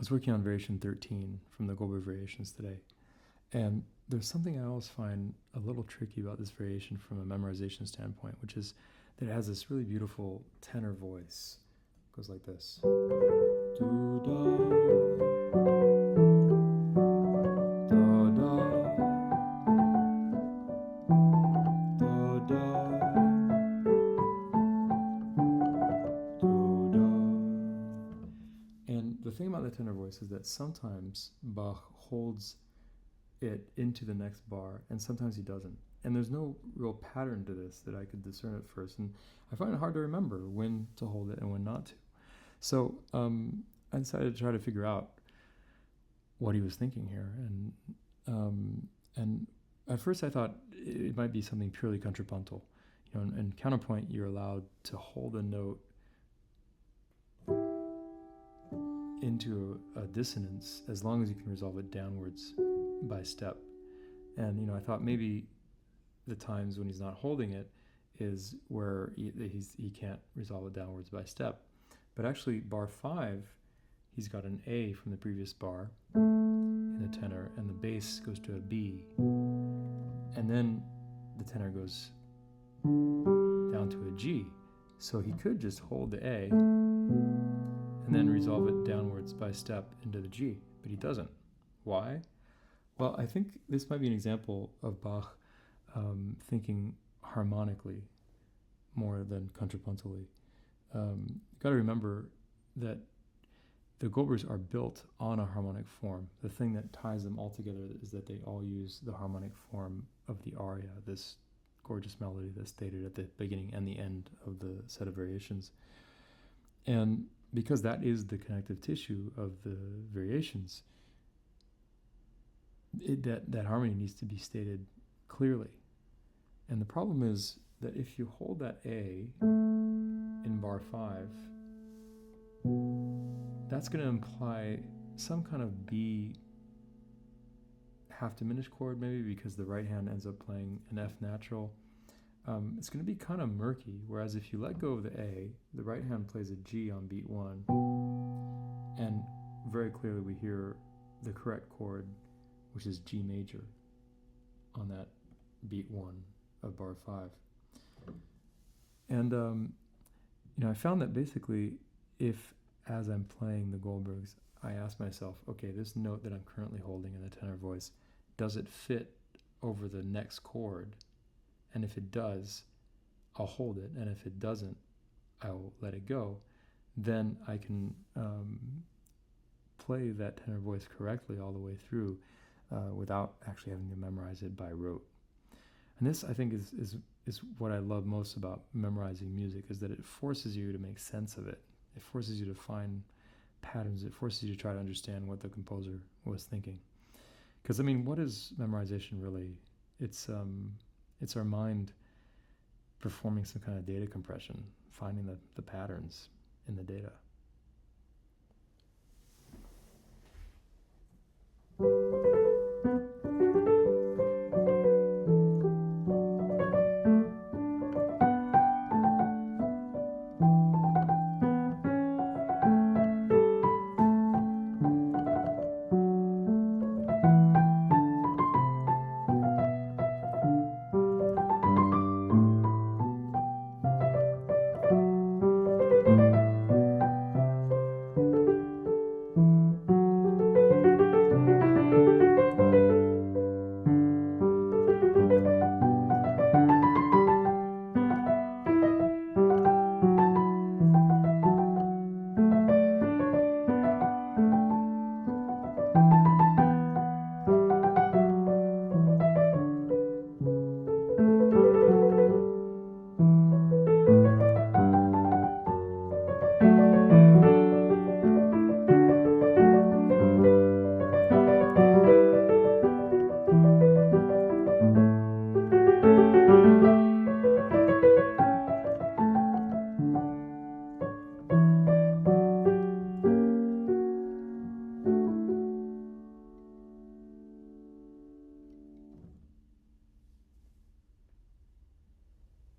was working on variation 13 from the Goldberg variations today. And there's something I always find a little tricky about this variation from a memorization standpoint, which is that it has this really beautiful tenor voice. It goes like this. And the thing about the tenor voice is that sometimes Bach holds it into the next bar, and sometimes he doesn't. And there's no real pattern to this that I could discern at first, and I find it hard to remember when to hold it and when not to. So I decided to try to figure out what he was thinking here, and at first I thought it might be something purely contrapuntal. You know, in counterpoint, you're allowed to hold a note into a dissonance as long as you can resolve it downwards by step. And you know, I thought maybe the times when he's not holding it is where he can't resolve it downwards by step. But actually, bar 5, he's got an A from the previous bar in the tenor, and the bass goes to a B, and then the tenor goes down to a G. So he could just hold the A and then resolve it downwards by step into the G, but he doesn't. Why? Well, I think this might be an example of Bach thinking harmonically more than contrapuntally. You've got to remember that the Goldbergs are built on a harmonic form. The thing that ties them all together is that they all use the harmonic form of the aria, this gorgeous melody that's stated at the beginning and the end of the set of variations. And because that is the connective tissue of the variations, that harmony needs to be stated clearly. And the problem is that if you hold that A in bar 5, that's going to imply some kind of B half diminished chord, maybe, because the right hand ends up playing an F natural. It's going to be kind of murky, whereas if you let go of the A, the right hand plays a G on beat 1, and very clearly we hear the correct chord, which is G major on that beat 1 of bar 5. And you know, I found that basically, if as I'm playing the Goldbergs, I ask myself, okay, this note that I'm currently holding in the tenor voice, does it fit over the next chord? And if it does, I'll hold it. And if it doesn't, I'll let it go. Then I can play that tenor voice correctly all the way through without actually having to memorize it by rote. And this, I think, is what I love most about memorizing music, is that it forces you to make sense of it. It forces you to find patterns. It forces you to try to understand what the composer was thinking. Because, I mean, what is memorization really? It's our mind performing some kind of data compression, finding the patterns in the data.